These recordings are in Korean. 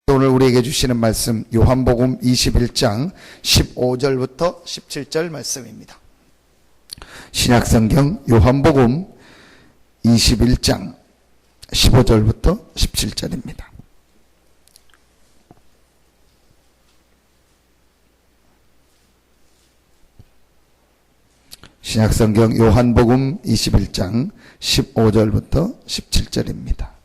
오늘 우리에게 주시는 말씀 요한복음 21장 15절부터 17절 말씀입니다. 신약성경 요한복음 21장 15절부터 17절입니다. 신약성경 요한복음 21장 15절부터 17절입니다.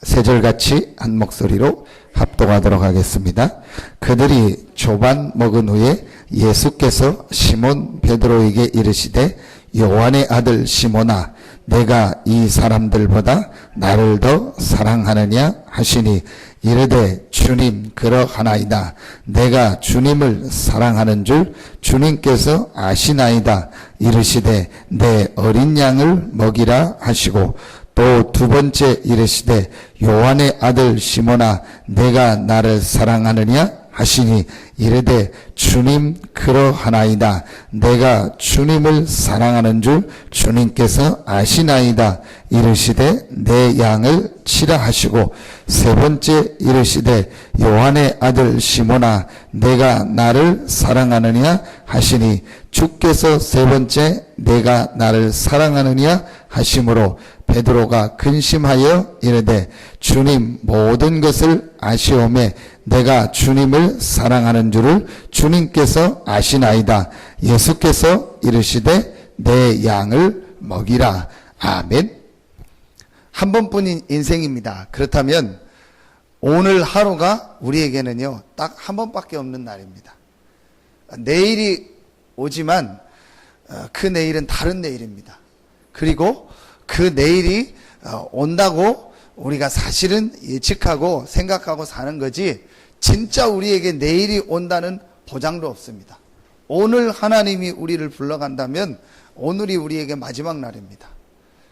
세 절같이 한 목소리로 합독하도록 하겠습니다. 그들이 조반 먹은 후에 예수께서 시몬 베드로에게 이르시되 요한의 아들 시몬아 내가 이 사람들보다 나를 더 사랑하느냐 하시니 이르되 주님 그러하나이다. 내가 주님을 사랑하는 줄 주님께서 아시나이다. 이르시되 내 어린 양을 먹이라 하시고 또 두 번째 이르시되 요한의 아들 시몬아 내가 나를 사랑하느냐 하시니 이르되 주님 그러하나이다. 내가 주님을 사랑하는 줄 주님께서 아시나이다. 이르시되 내 양을 치라 하시고 세 번째 이르시되 요한의 아들 시몬아 내가 나를 사랑하느냐 하시니 주께서 세 번째 내가 나를 사랑하느냐 하심으로 베드로가 근심하여 이르되 주님 모든 것을 아시오매 내가 주님을 사랑하는 줄을 주님께서 아시나이다. 예수께서 이르시되 내 양을 먹이라. 아멘. 한 번뿐인 인생입니다. 그렇다면 오늘 하루가 우리에게는요 딱 한 번밖에 없는 날입니다. 내일이 오지만 그 내일은 다른 내일입니다. 그리고 그 내일이 온다고 우리가 사실은 예측하고 생각하고 사는 거지 진짜 우리에게 내일이 온다는 보장도 없습니다. 오늘 하나님이 우리를 불러간다면 오늘이 우리에게 마지막 날입니다.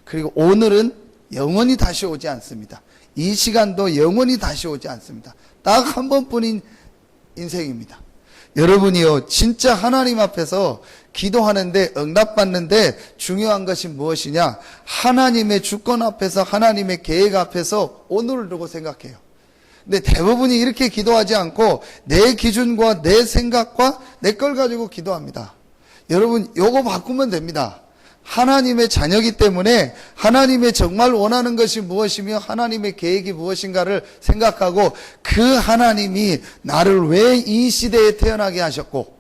그리고 오늘은 영원히 다시 오지 않습니다. 이 시간도 영원히 다시 오지 않습니다. 딱 한 번뿐인 인생입니다. 여러분이요 진짜 하나님 앞에서 기도하는데 응답받는데 중요한 것이 무엇이냐? 하나님의 주권 앞에서 하나님의 계획 앞에서 오늘을 두고 생각해요. 근데 대부분이 이렇게 기도하지 않고 내 기준과 내 생각과 내 걸 가지고 기도합니다. 여러분 요거 바꾸면 됩니다. 하나님의 자녀이기 때문에 하나님의 정말 원하는 것이 무엇이며 하나님의 계획이 무엇인가를 생각하고 그 하나님이 나를 왜 이 시대에 태어나게 하셨고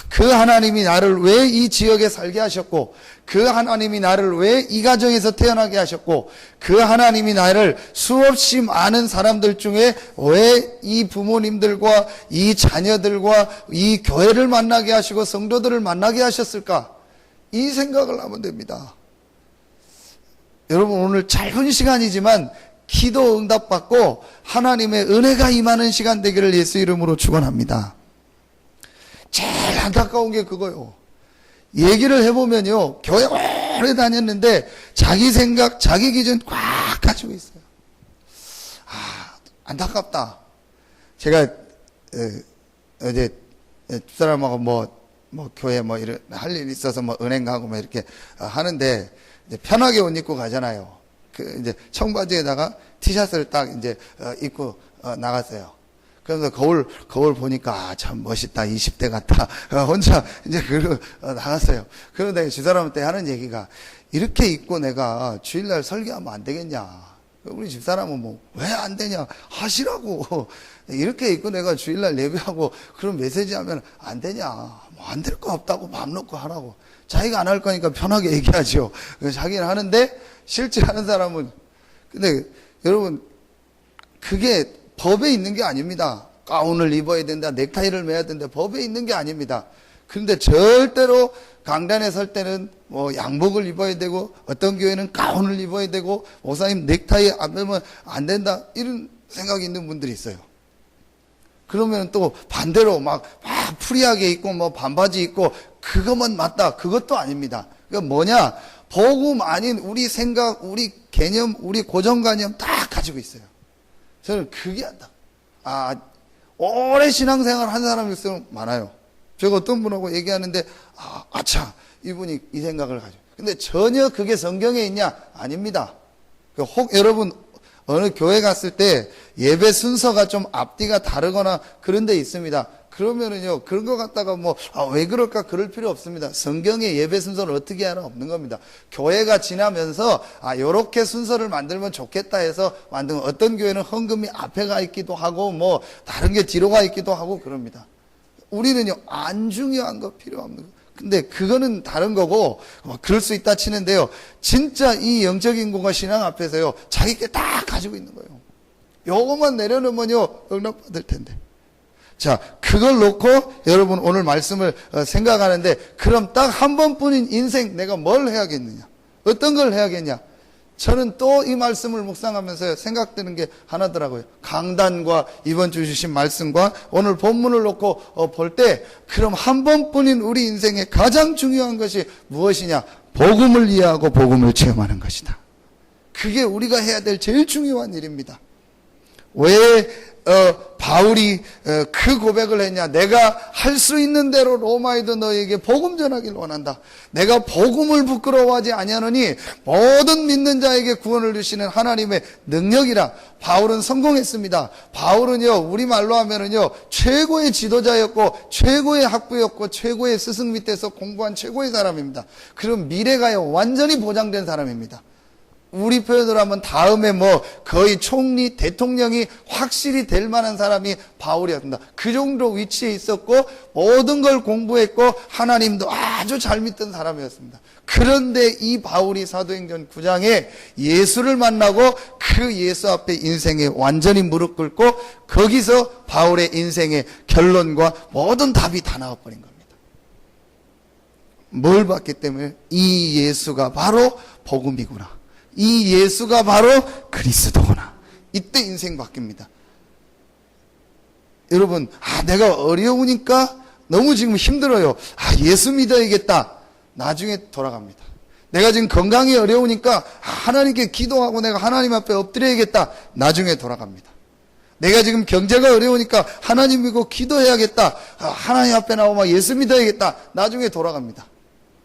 그 하나님이 나를 왜 이 지역에 살게 하셨고 그 하나님이 나를 왜 이 가정에서 태어나게 하셨고 그 하나님이 나를 수없이 많은 사람들 중에 왜 이 부모님들과 이 자녀들과 이 교회를 만나게 하시고 성도들을 만나게 하셨을까? 이 생각을 하면 됩니다. 여러분 오늘 짧은 시간이지만 기도 응답받고 하나님의 은혜가 임하는 시간 되기를 예수 이름으로 축원합니다. 제일 안타까운 게 그거요. 얘기를 해보면요 교회 오래 다녔는데 자기 생각 자기 기준 꽉 가지고 있어요. 안타깝다. 제가 어제 집사람하고 뭐 교회 이런 할 일 있어서 은행 가고 이렇게 하는데 이제 편하게 옷 입고 가잖아요. 그 이제 청바지에다가 티셔츠를 딱 이제 입고 나갔어요. 그래서 거울 보니까 참 멋있다. 20대 같다. 혼자 이제 그러고 나갔어요. 그런데 집사람한테 하는 얘기가 이렇게 입고 내가 주일날 설교하면 안 되겠냐. 우리 집사람은 왜 안 되냐 하시라고. 이렇게 입고 내가 주일날 예배하고 그런 메시지 하면 안 되냐. 안 될 거 없다고 맘 놓고 하라고. 자기가 안 할 거니까 편하게 얘기하죠. 자기는 하는데 실제 하는 사람은 근데 여러분 그게 법에 있는 게 아닙니다. 가운을 입어야 된다. 넥타이를 매야 된다. 법에 있는 게 아닙니다. 그런데 절대로 강단에 설 때는 양복을 입어야 되고 어떤 교회는 가운을 입어야 되고 목사님 넥타이 안 매면 안 된다. 이런 생각이 있는 분들이 있어요. 그러면 또 반대로 막 프리하게 입고 반바지 입고 그것만 맞다. 그것도 아닙니다. 그러니까 뭐냐? 복음 아닌 우리 생각, 우리 개념, 우리 고정관념 다 가지고 있어요. 저는 그게 오래 신앙생활 한 사람이 있으면 많아요. 제가 어떤 분하고 얘기하는데 아차 이분이 이 생각을 가지고 근데 전혀 그게 성경에 있냐? 아닙니다. 혹 여러분 어느 교회 갔을 때 예배 순서가 좀 앞뒤가 다르거나 그런 데 있습니다. 그러면은요, 그런 거 갖다가 왜 그럴까? 그럴 필요 없습니다. 성경의 예배 순서를 어떻게 하나 없는 겁니다. 교회가 지나면서, 요렇게 순서를 만들면 좋겠다 해서 만든, 어떤 교회는 헌금이 앞에 가 있기도 하고, 다른 게 뒤로 가 있기도 하고 그럽니다. 우리는요, 안 중요한 거 필요 없는 거. 근데 그거는 다른 거고, 그럴 수 있다 치는데요, 진짜 이 영적 인구가 신앙 앞에서요, 자기 게 다 가지고 있는 거예요. 요것만 내려놓으면요, 응답받을 텐데. 자, 그걸 놓고 여러분 오늘 말씀을 생각하는데, 그럼 딱 한 번뿐인 인생 내가 뭘 해야겠느냐? 어떤 걸 해야겠냐? 저는 또 이 말씀을 묵상하면서 생각되는 게 하나더라고요. 강단과 이번 주 주신 말씀과 오늘 본문을 놓고 볼 때, 그럼 한 번뿐인 우리 인생의 가장 중요한 것이 무엇이냐? 복음을 이해하고 복음을 체험하는 것이다. 그게 우리가 해야 될 제일 중요한 일입니다. 왜 바울이 그 고백을 했냐? 내가 할 수 있는 대로 로마에도 너에게 복음 전하기를 원한다. 내가 복음을 부끄러워하지 아니하노니 모든 믿는 자에게 구원을 주시는 하나님의 능력이라. 바울은 성공했습니다. 바울은요, 우리말로 하면은요, 최고의 지도자였고 최고의 학부였고 최고의 스승 밑에서 공부한 최고의 사람입니다. 그럼 미래가요, 완전히 보장된 사람입니다. 우리 표현으로 하면 다음에 거의 총리, 대통령이 확실히 될 만한 사람이 바울이었습니다. 그 정도 위치에 있었고 모든 걸 공부했고 하나님도 아주 잘 믿던 사람이었습니다. 그런데 이 바울이 사도행전 9장에 예수를 만나고 그 예수 앞에 인생에 완전히 무릎 꿇고 거기서 바울의 인생의 결론과 모든 답이 다 나와버린 겁니다. 뭘 봤기 때문에? 이 예수가 바로 복음이구나. 이 예수가 바로 그리스도구나. 이때 인생 바뀝니다. 여러분, 내가 어려우니까 너무 지금 힘들어요. 예수 믿어야겠다. 나중에 돌아갑니다. 내가 지금 건강이 어려우니까 하나님께 기도하고 내가 하나님 앞에 엎드려야겠다. 나중에 돌아갑니다. 내가 지금 경제가 어려우니까 하나님 믿고 기도해야겠다. 하나님 앞에 나오면 예수 믿어야겠다. 나중에 돌아갑니다.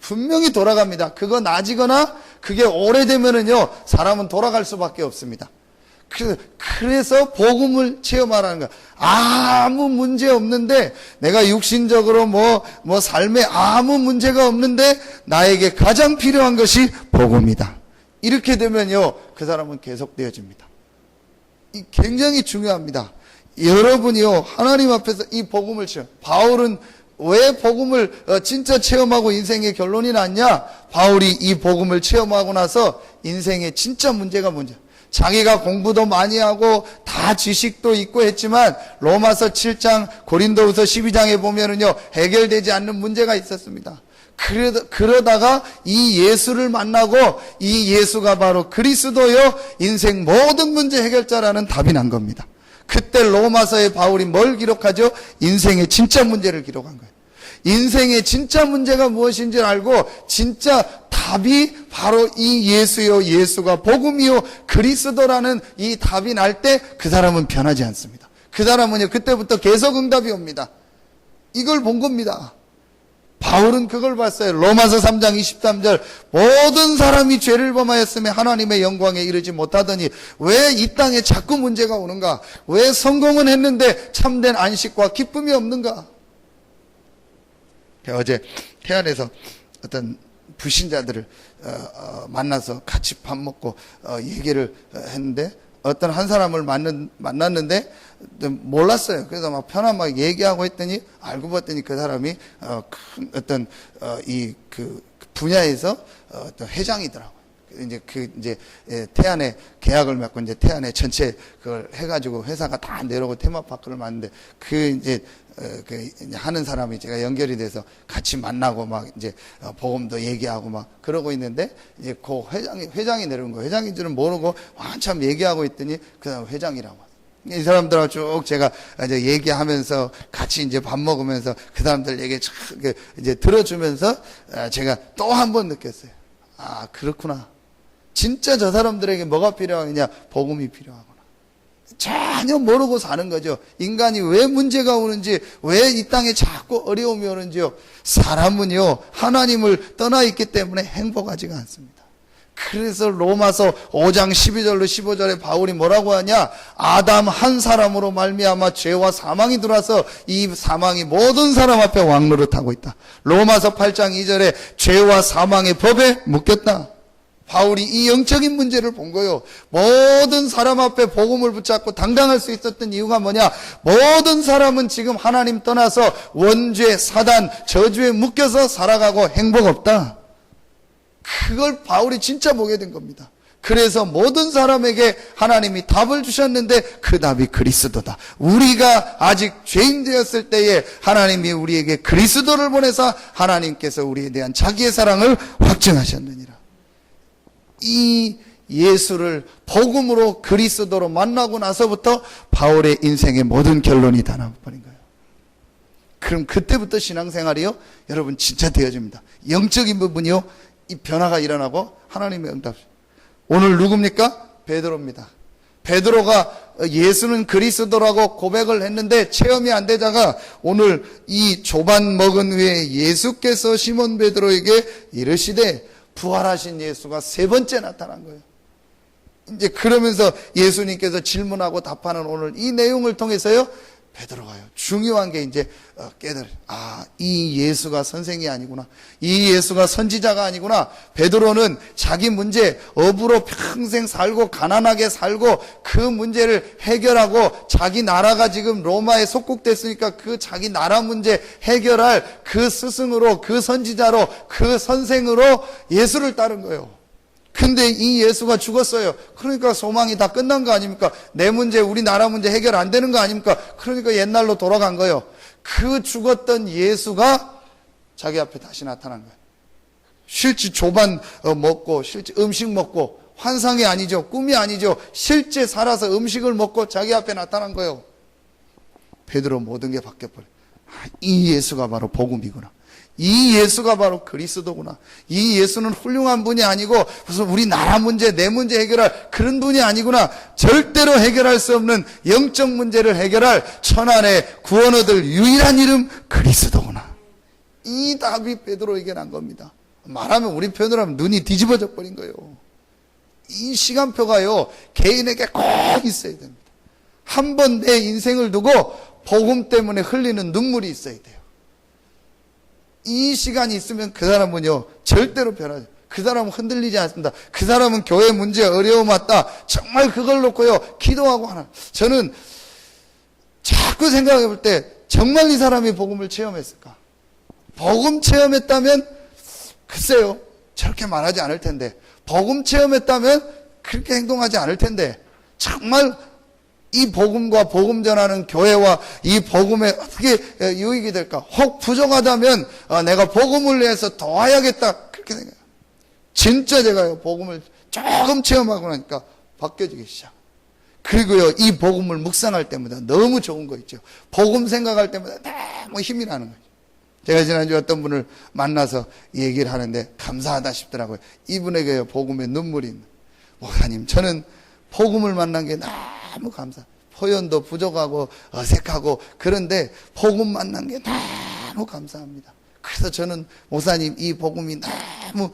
분명히 돌아갑니다. 그거 낮이거나 그게 오래되면은요, 사람은 돌아갈 수밖에 없습니다. 그래서 복음을 체험하라는 거야. 아무 문제 없는데, 내가 육신적으로 삶에 아무 문제가 없는데, 나에게 가장 필요한 것이 복음이다. 이렇게 되면요, 그 사람은 계속되어집니다. 굉장히 중요합니다. 여러분이요, 하나님 앞에서 이 복음을 체험. 바울은 왜 복음을 진짜 체험하고 인생의 결론이 났냐? 바울이 이 복음을 체험하고 나서 인생의 진짜 문제가 뭔지, 자기가 공부도 많이 하고 다 지식도 있고 했지만 로마서 7장, 고린도후서 12장에 보면은요, 해결되지 않는 문제가 있었습니다. 그러다가 이 예수를 만나고 이 예수가 바로 그리스도요, 인생 모든 문제 해결자라는 답이 난 겁니다. 그때 로마서에 바울이 뭘 기록하죠? 인생의 진짜 문제를 기록한 거예요. 인생의 진짜 문제가 무엇인지 알고 진짜 답이 바로 이 예수요, 예수가 복음이요 그리스도라는 이 답이 날 때 그 사람은 변하지 않습니다. 그 사람은요, 그때부터 계속 응답이 옵니다. 이걸 본 겁니다. 바울은 그걸 봤어요. 로마서 3장 23절, 모든 사람이 죄를 범하였으며 하나님의 영광에 이르지 못하더니 왜 이 땅에 자꾸 문제가 오는가? 왜 성공은 했는데 참된 안식과 기쁨이 없는가? 어제 태안에서 어떤 불신자들을 만나서 같이 밥 먹고 얘기를 했는데, 어떤 한 사람을 만났는데 몰랐어요. 그래서 막 편안하게 얘기하고 했더니 알고 봤더니 그 사람이 큰 어떤 이 그 분야에서 어떤 회장이더라고요. 이제 태안에 계약을 맺고 이제 태안에 전체 그걸 해가지고 회사가 다 내려오고 테마파크를 만드는데 이제 하는 사람이 제가 연결이 돼서 같이 만나고 막 이제 복음도 얘기하고 막 그러고 있는데, 이제 그 회장이 내려온 거예요. 회장인 줄은 모르고 한참 얘기하고 있더니 그 사람 회장이라고. 이 사람들하고 쭉 제가 이제 얘기하면서 같이 이제 밥 먹으면서 그 사람들 얘기 이제 들어주면서 제가 또 한 번 느꼈어요. 그렇구나. 진짜 저 사람들에게 뭐가 필요하느냐? 복음이 필요하구나. 전혀 모르고 사는 거죠. 인간이 왜 문제가 오는지, 왜 이 땅에 자꾸 어려움이 오는지요. 사람은요, 하나님을 떠나 있기 때문에 행복하지가 않습니다. 그래서 로마서 5장 12절로 15절에 바울이 뭐라고 하냐? 아담 한 사람으로 말미암아 죄와 사망이 들어와서 이 사망이 모든 사람 앞에 왕노릇하고 있다. 로마서 8장 2절에 죄와 사망의 법에 묶였다. 바울이 이 영적인 문제를 본 거예요. 모든 사람 앞에 복음을 붙잡고 당당할 수 있었던 이유가 뭐냐? 모든 사람은 지금 하나님 떠나서 원죄, 사단, 저주에 묶여서 살아가고 행복 없다. 그걸 바울이 진짜 보게 된 겁니다. 그래서 모든 사람에게 하나님이 답을 주셨는데 그 답이 그리스도다. 우리가 아직 죄인 되었을 때에 하나님이 우리에게 그리스도를 보내사 하나님께서 우리에 대한 자기의 사랑을 확증하셨느니라. 이 예수를 복음으로 그리스도로 만나고 나서부터 바울의 인생의 모든 결론이 다 나와버린 거예요. 그럼 그때부터 신앙생활이요, 여러분 진짜 되어집니다. 영적인 부분이요, 이 변화가 일어나고 하나님의 응답. 오늘 누굽니까? 베드로입니다. 베드로가 예수는 그리스도라고 고백을 했는데 체험이 안 되다가 오늘 이 조반 먹은 후에 예수께서 시몬 베드로에게 이르시되 부활하신 예수가 세 번째 나타난 거예요. 이제 그러면서 예수님께서 질문하고 답하는 오늘 이 내용을 통해서요, 베드로가요, 중요한 게 이제 깨달아요. 아, 이 예수가 선생이 아니구나. 이 예수가 선지자가 아니구나. 베드로는 자기 문제, 업으로 평생 살고 가난하게 살고 그 문제를 해결하고 자기 나라가 지금 로마에 속국됐으니까 그 자기 나라 문제 해결할 그 스승으로, 그 선지자로, 그 선생으로 예수를 따른 거예요. 근데 이 예수가 죽었어요. 그러니까 소망이 다 끝난 거 아닙니까? 내 문제, 우리 나라 문제 해결 안 되는 거 아닙니까? 그러니까 옛날로 돌아간 거예요. 그 죽었던 예수가 자기 앞에 다시 나타난 거예요. 실제 조반 먹고, 실제 음식 먹고, 환상이 아니죠. 꿈이 아니죠. 실제 살아서 음식을 먹고 자기 앞에 나타난 거예요. 베드로 모든 게 바뀌어버려요. 이 예수가 바로 복음이구나. 이 예수가 바로 그리스도구나. 이 예수는 훌륭한 분이 아니고 무슨 우리 나라 문제, 내 문제 해결할 그런 분이 아니구나. 절대로 해결할 수 없는 영적 문제를 해결할 천안의 구원 얻을 유일한 이름 그리스도구나. 이 답이 베드로에게 난 겁니다. 말하면 우리 표현으로 하면 눈이 뒤집어져 버린 거예요. 이 시간표가요, 개인에게 꼭 있어야 됩니다. 한 번 내 인생을 두고 복음 때문에 흘리는 눈물이 있어야 돼요. 이 시간이 있으면 그 사람은요, 절대로 변하죠. 그 사람은 흔들리지 않습니다. 그 사람은 교회 문제, 어려움 왔다. 정말 그걸 놓고요, 기도하고 하나. 저는 자꾸 생각해 볼 때, 정말 이 사람이 복음을 체험했을까? 복음 체험했다면, 글쎄요, 저렇게 말하지 않을 텐데, 복음 체험했다면, 그렇게 행동하지 않을 텐데, 정말 이 복음과 복음 전하는 교회와 이 복음에 어떻게 유익이 될까? 혹 부족하다면 내가 복음을 위해서 도와야겠다. 그렇게 생각해요. 진짜 제가요, 복음을 조금 체험하고 나니까 바뀌어지기 시작. 그리고요, 이 복음을 묵상할 때마다 너무 좋은 거 있죠. 복음 생각할 때마다 너무 힘이 나는 거죠. 제가 지난주에 어떤 분을 만나서 얘기를 하는데 감사하다 싶더라고요. 이분에게요, 복음의 눈물이 있는. 목사님, 저는 복음을 만난 게 너무 감사. 표현도 부족하고 어색하고 그런데 복음 만난 게 너무 감사합니다. 그래서 저는 목사님 이 복음이 너무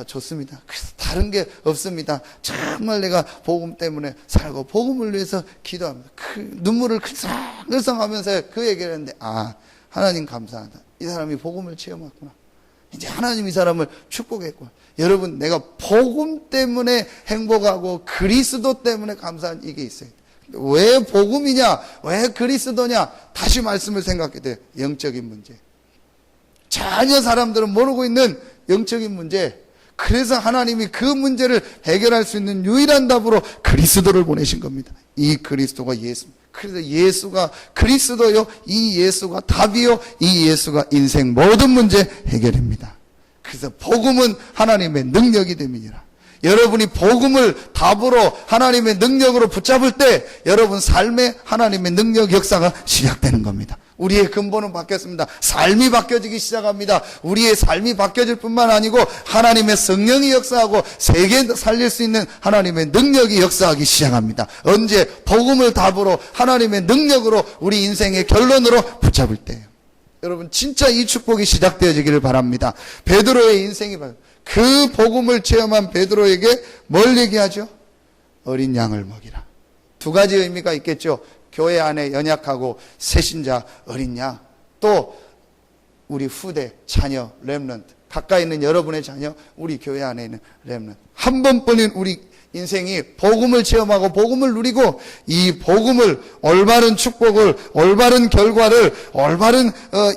좋습니다. 그래서 다른 게 없습니다. 정말 내가 복음 때문에 살고 복음을 위해서 기도합니다. 그 눈물을 글썽글썽하면서 그 얘기를 했는데, 아, 하나님 감사하다. 이 사람이 복음을 체험했구나. 이제 하나님 이 사람을 축복했구나. 여러분, 내가 복음 때문에 행복하고 그리스도 때문에 감사한 이게 있어요. 왜 복음이냐? 왜 그리스도냐? 다시 말씀을 생각해 돼요. 영적인 문제. 전혀 사람들은 모르고 있는 영적인 문제. 그래서 하나님이 그 문제를 해결할 수 있는 유일한 답으로 그리스도를 보내신 겁니다. 이 그리스도가 예수입니다. 그래서 예수가 그리스도요, 이 예수가 답이요, 이 예수가 인생 모든 문제 해결입니다. 그래서 복음은 하나님의 능력이 됨이니라. 여러분이 복음을 답으로 하나님의 능력으로 붙잡을 때 여러분 삶에 하나님의 능력 역사가 시작되는 겁니다. 우리의 근본은 바뀌었습니다. 삶이 바뀌어지기 시작합니다. 우리의 삶이 바뀌어질 뿐만 아니고 하나님의 성령이 역사하고 세계 살릴 수 있는 하나님의 능력이 역사하기 시작합니다. 언제? 복음을 답으로 하나님의 능력으로 우리 인생의 결론으로 붙잡을 때예요. 여러분 진짜 이 축복이 시작되어지기를 바랍니다. 베드로의 인생이 그 복음을 체험한 베드로에게 뭘 얘기하죠? 어린 양을 먹이라. 두 가지 의미가 있겠죠. 교회 안에 연약하고 새신자, 어린 양. 또 우리 후대, 자녀, 렘넌트. 가까이 있는 여러분의 자녀, 우리 교회 안에 있는 렘넌트. 한 번뿐인 우리 인생이 복음을 체험하고 복음을 누리고 이 복음을, 올바른 축복을, 올바른 결과를, 올바른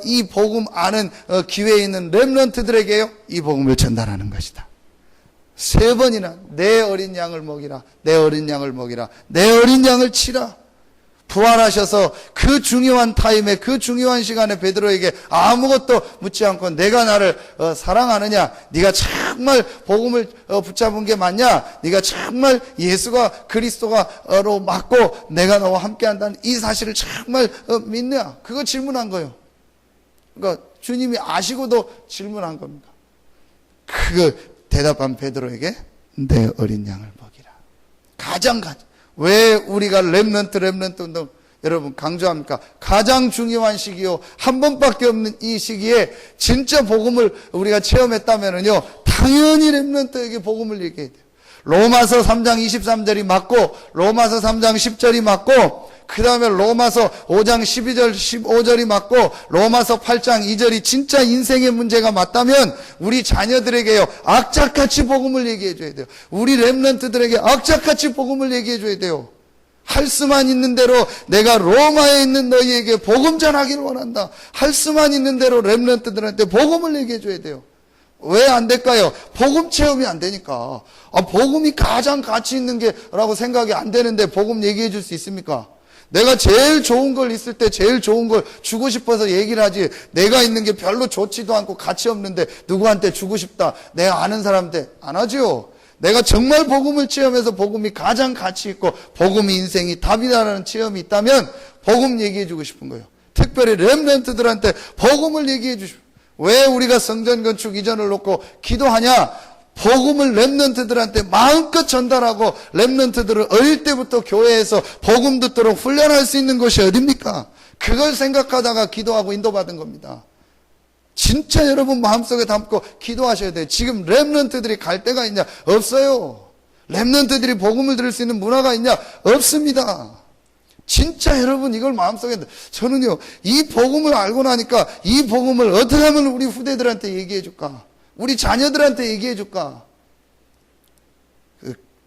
이 복음 아는 기회에 있는 렘넌트들에게요, 이 복음을 전달하는 것이다. 3번이나 내 어린 양을 먹이라, 내 어린 양을 먹이라, 내 어린 양을 치라. 부활하셔서 그 중요한 타임에, 그 중요한 시간에 베드로에게 아무것도 묻지 않고 내가 나를 사랑하느냐, 네가 정말 복음을 붙잡은 게 맞냐, 네가 정말 예수가 그리스도가로 맞고 내가 너와 함께한다는 이 사실을 정말 믿느냐, 그거 질문한 거예요. 그러니까 주님이 아시고도 질문한 겁니다. 그거 대답한 베드로에게 내 어린 양을 먹이라. 가장 왜 우리가 렘넌트 운동 여러분 강조합니까? 가장 중요한 시기요, 한 번밖에 없는 이 시기에 진짜 복음을 우리가 체험했다면은요, 당연히 렘넌트에게 복음을 얘기해야 돼요. 로마서 3장 23절이 맞고, 로마서 3장 10절이 맞고, 그 다음에 로마서 5장 12절 15절이 맞고, 로마서 8장 2절이 진짜 인생의 문제가 맞다면 우리 자녀들에게요, 악착같이 복음을 얘기해 줘야 돼요. 우리 렘넌트들에게 악착같이 복음을 얘기해 줘야 돼요. 할 수만 있는 대로 내가 로마에 있는 너희에게 복음 전하기를 원한다. 할 수만 있는 대로 렘넌트들한테 복음을 얘기해 줘야 돼요. 왜 안 될까요? 복음 체험이 안 되니까. 복음이 가장 가치 있는 게라고 생각이 안 되는데 복음 얘기해 줄 수 있습니까? 내가 제일 좋은 걸 있을 때 제일 좋은 걸 주고 싶어서 얘기를 하지, 내가 있는 게 별로 좋지도 않고 가치 없는데 누구한테 주고 싶다, 내가 아는 사람한테 안 하죠. 내가 정말 복음을 체험해서 복음이 가장 가치 있고 복음이 인생이 답이다라는 체험이 있다면 복음 얘기해 주고 싶은 거예요. 특별히 렘넌트들한테 복음을 얘기해 주십시오. 왜 우리가 성전 건축 이전을 놓고 기도하냐? 복음을 렘넌트들한테 마음껏 전달하고 렘넌트들을 어릴 때부터 교회에서 복음 듣도록 훈련할 수 있는 곳이 어딥니까? 그걸 생각하다가 기도하고 인도받은 겁니다. 진짜 여러분 마음속에 담고 기도하셔야 돼요. 지금 렘넌트들이 갈 데가 있냐? 없어요. 렘넌트들이 복음을 들을 수 있는 문화가 있냐? 없습니다. 진짜 여러분 이걸 마음속에, 저는요, 이 복음을 알고 나니까 이 복음을 어떻게 하면 우리 후대들한테 얘기해 줄까? 우리 자녀들한테 얘기해 줄까?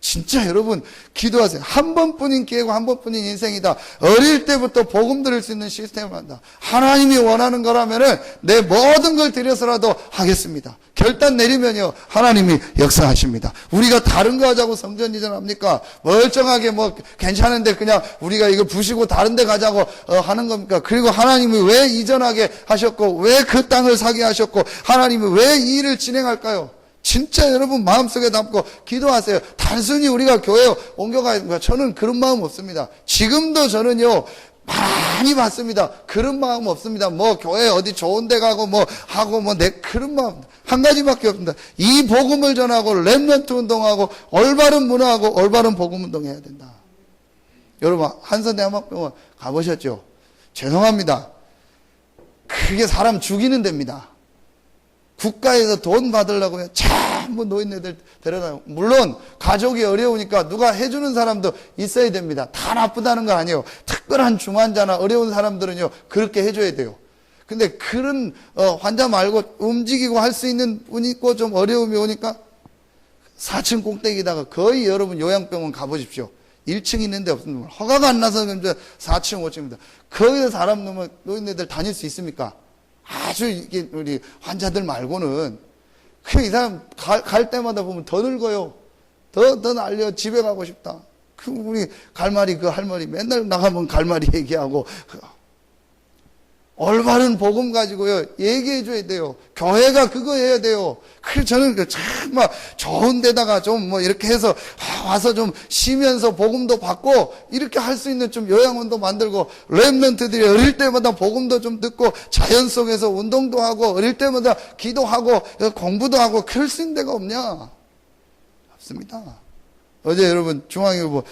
진짜 여러분 기도하세요. 한 번뿐인 기회고 한 번뿐인 인생이다. 어릴 때부터 복음 들을 수 있는 시스템을 한다. 하나님이 원하는 거라면은 내 모든 걸 들여서라도 하겠습니다. 결단 내리면요, 하나님이 역사하십니다. 우리가 다른 거 하자고 성전 이전합니까? 멀쩡하게 뭐 괜찮은데 그냥 우리가 이거 부시고 다른 데 가자고 하는 겁니까? 그리고 하나님이 왜 이전하게 하셨고, 왜 그 땅을 사게 하셨고, 하나님이 왜 이 일을 진행할까요? 진짜 여러분 마음속에 담고 기도하세요. 단순히 우리가 교회 옮겨가야 거야. 저는 그런 마음 없습니다. 지금도 저는요, 많이 받습니다. 그런 마음 없습니다. 뭐 교회 어디 좋은 데 가고 뭐 하고 뭐 내 그런 마음 한 가지밖에 없습니다. 이 복음을 전하고 렘넌트 운동하고 올바른 문화하고 올바른 복음 운동해야 된다. 여러분 한선대학병원 가보셨죠? 죄송합니다. 그게 사람 죽이는 데입니다. 국가에서 돈 받으려고 전부 노인네들 데려다니고, 물론 가족이 어려우니까 누가 해주는 사람도 있어야 됩니다. 다 나쁘다는 거 아니에요. 특별한 중환자나 어려운 사람들은요, 그렇게 해줘야 돼요. 근데 그런 환자 말고 움직이고 할 수 있는 분이 있고 좀 어려움이 오니까 4층 꼭대기다가, 거의 여러분 요양병원 가보십시오. 1층 있는데 없습니다. 허가가 안 나서 4층 5층입니다. 거기서 사람 넣으면 노인네들 다닐 수 있습니까? 아주 이게 우리 환자들 말고는. 이 사람 갈 때마다 보면 더 늙어요. 더 날려 집에 가고 싶다. 우리 갈말이, 그 할머니 맨날 나가면 갈말이 얘기하고, 올바른 복음 가지고요, 얘기해 줘야 돼요. 교회가 그거 해야 돼요. 그래서 저는 정말 좋은 데다가 좀 뭐 이렇게 해서 와서 좀 쉬면서 복음도 받고, 이렇게 할 수 있는 좀 요양원도 만들고, 렘넌트들이 어릴 때마다 복음도 좀 듣고, 자연 속에서 운동도 하고, 어릴 때마다 기도하고, 공부도 하고, 그럴 수 있는 데가 없냐? 없습니다. 어제 여러분 중앙일보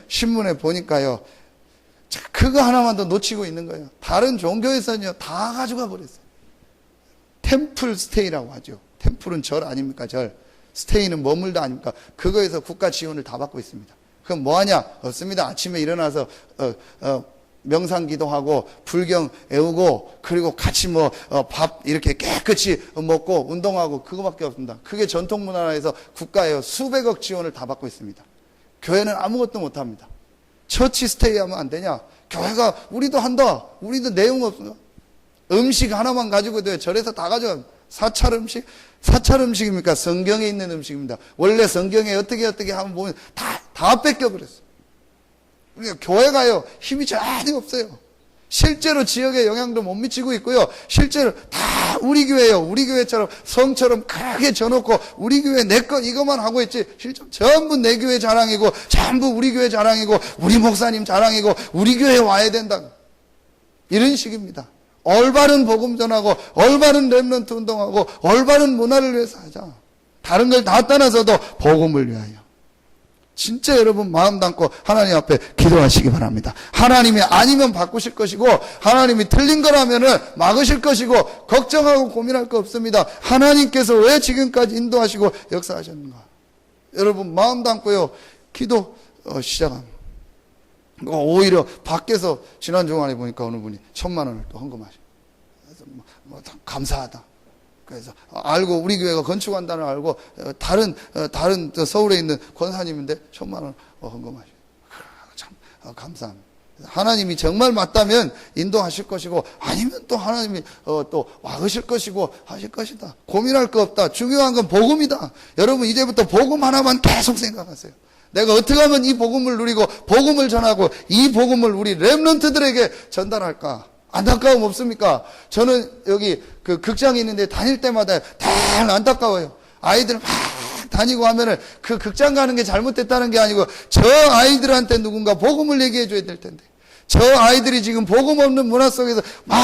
신문에 보니까요, 그거 하나만 더 놓치고 있는 거예요. 다른 종교에서는요, 다 가져가 버렸어요. 템플 스테이라고 하죠. 템플은 절 아닙니까? 절. 스테이는 머물다 아닙니까? 그거에서 국가 지원을 다 받고 있습니다. 그럼 뭐하냐? 없습니다. 아침에 일어나서 명상 기도하고 불경 애우고 그리고 같이 밥 이렇게 깨끗이 먹고 운동하고 그거밖에 없습니다. 그게 전통 문화에서 국가에요. 수백억 지원을 다 받고 있습니다. 교회는 아무것도 못합니다. 처치 스테이 하면 안 되냐? 교회가 우리도 한다. 우리도 내용 없어. 음식 하나만 가지고 돼요. 절에서 다 가져가. 사찰 음식? 사찰 음식입니까? 성경에 있는 음식입니다. 원래 성경에 어떻게 하면 보면 다 뺏겨 버렸어. 그러니까 교회가요, 힘이 전혀 없어요. 실제로 지역에 영향도 못 미치고 있고요. 실제로 다 우리 교회예요. 우리 교회처럼 성처럼 크게 져놓고 우리 교회 내 것 이것만 하고 있지. 실제 전부 내 교회 자랑이고 전부 우리 교회 자랑이고 우리 목사님 자랑이고 우리 교회에 와야 된다. 이런 식입니다. 올바른 복음 전하고 올바른 렘넌트 운동하고 올바른 문화를 위해서 하자. 다른 걸 다 떠나서도 복음을 위하여. 진짜 여러분 마음 담고 하나님 앞에 기도하시기 바랍니다. 하나님이 아니면 바꾸실 것이고 하나님이 틀린 거라면은 막으실 것이고 걱정하고 고민할 거 없습니다. 하나님께서 왜 지금까지 인도하시고 역사하셨는가? 여러분 마음 담고요 기도 시작합니다. 오히려 밖에서 지난 주간에 보니까 어느 분이 1,000만 원을 또 헌금하셔. 그래서 감사하다. 그래서 알고 우리 교회가 건축한다는 알고 다른 서울에 있는 권사님인데 1,000만 원 헌금하셔. 참 감사합니다. 하나님이 정말 맞다면 인도하실 것이고 아니면 또 하나님이 또 막으실 것이고 하실 것이다. 고민할 거 없다. 중요한 건 복음이다. 여러분 이제부터 복음 하나만 계속 생각하세요. 내가 어떻게 하면 이 복음을 누리고 복음을 전하고 이 복음을 우리 렘넌트들에게 전달할까? 안타까움 없습니까? 저는 여기 그 극장이 있는데 다닐 때마다 다 안타까워요. 아이들 막 다니고 하면은 그 극장 가는 게 잘못됐다는 게 아니고 저 아이들한테 누군가 복음을 얘기해 줘야 될 텐데 저 아이들이 지금 복음 없는 문화 속에서 막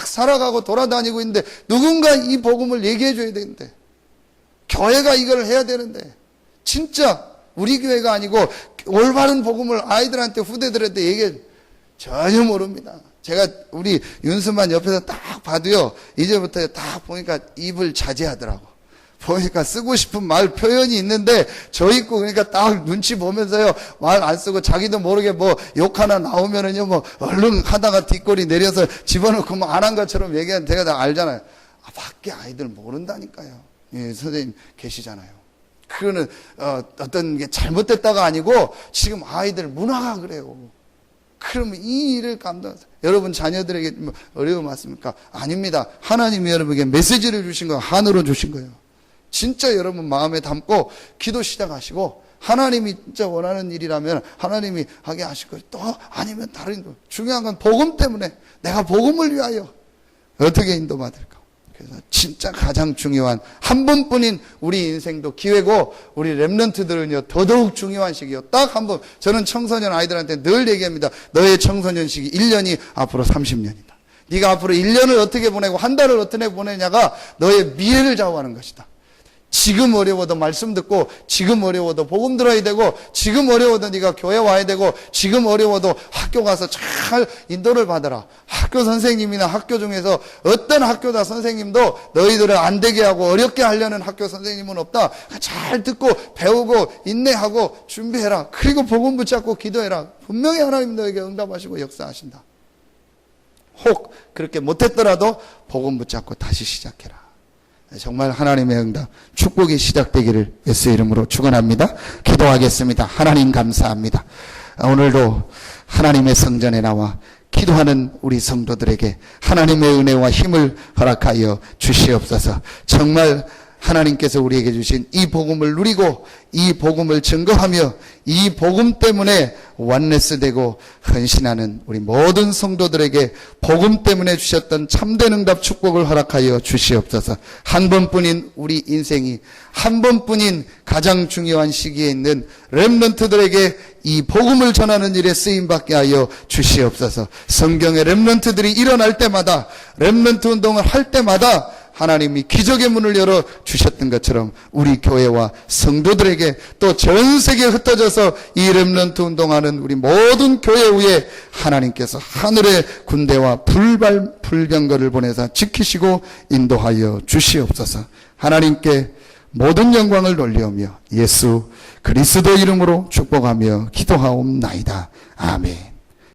살아가고 돌아다니고 있는데 누군가 이 복음을 얘기해 줘야 되는데 교회가 이걸 해야 되는데 진짜 우리 교회가 아니고 올바른 복음을 아이들한테 후대들한테 얘기해 전혀 모릅니다. 제가 우리 윤수만 옆에서 딱 봐도요 이제부터 딱 보니까 입을 자제하더라고. 보니까 쓰고 싶은 말 표현이 있는데 저 있고 그러니까 딱 눈치 보면서요 말 안 쓰고 자기도 모르게 욕 하나 나오면은요 얼른 하다가 뒷골이 내려서 집어넣고 안 한 것처럼 얘기하는 제가 다 알잖아요. 밖에 아이들 모른다니까요. 예, 선생님 계시잖아요. 그거는 어떤 게 잘못됐다가 아니고 지금 아이들 문화가 그래요. 그러면 이 일을 감당하세요. 여러분 자녀들에게 어려움 왔습니까? 아닙니다. 하나님이 여러분에게 메시지를 주신 거예요. 한으로 주신 거예요. 진짜 여러분 마음에 담고 기도 시작하시고 하나님이 진짜 원하는 일이라면 하나님이 하게 하실 거예요. 또 아니면 다른 거. 중요한 건 복음 때문에 내가 복음을 위하여 어떻게 인도받을까? 그래서 진짜 가장 중요한 한 번뿐인 우리 인생도 기회고 우리 렘넌트들은요 더더욱 중요한 시기요. 딱 한 번. 저는 청소년 아이들한테 늘 얘기합니다. 너의 청소년 시기 1년이 앞으로 30년이다. 네가 앞으로 1년을 어떻게 보내고 한 달을 어떻게 보내냐가 너의 미래를 좌우하는 것이다. 지금 어려워도 말씀 듣고 지금 어려워도 복음 들어야 되고 지금 어려워도 네가 교회 와야 되고 지금 어려워도 학교 가서 잘 인도를 받아라. 학교 선생님이나 학교 중에서 어떤 학교다 선생님도 너희들을 안 되게 하고 어렵게 하려는 학교 선생님은 없다. 잘 듣고 배우고 인내하고 준비해라. 그리고 복음 붙잡고 기도해라. 분명히 하나님 너에게 응답하시고 역사하신다. 혹 그렇게 못했더라도 복음 붙잡고 다시 시작해라. 정말 하나님의 응답, 축복이 시작되기를 예수의 이름으로 축원합니다. 기도하겠습니다. 하나님 감사합니다. 오늘도 하나님의 성전에 나와 기도하는 우리 성도들에게 하나님의 은혜와 힘을 허락하여 주시옵소서. 정말 하나님께서 우리에게 주신 이 복음을 누리고 이 복음을 증거하며 이 복음 때문에 원네스 되고 헌신하는 우리 모든 성도들에게 복음 때문에 주셨던 참된 응답 축복을 허락하여 주시옵소서. 한 번뿐인 우리 인생이 한 번뿐인 가장 중요한 시기에 있는 렘넌트들에게 이 복음을 전하는 일에 쓰임받게 하여 주시옵소서. 성경의 렘넌트들이 일어날 때마다 렘넌트 운동을 할 때마다 하나님이 기적의 문을 열어 주셨던 것처럼 우리 교회와 성도들에게 또 전 세계에 흩어져서 이 렘넌트 운동하는 우리 모든 교회 위에 하나님께서 하늘의 군대와 불병거를 보내서 지키시고 인도하여 주시옵소서. 하나님께 모든 영광을 돌리오며 예수 그리스도 이름으로 축복하며 기도하옵나이다. 아멘.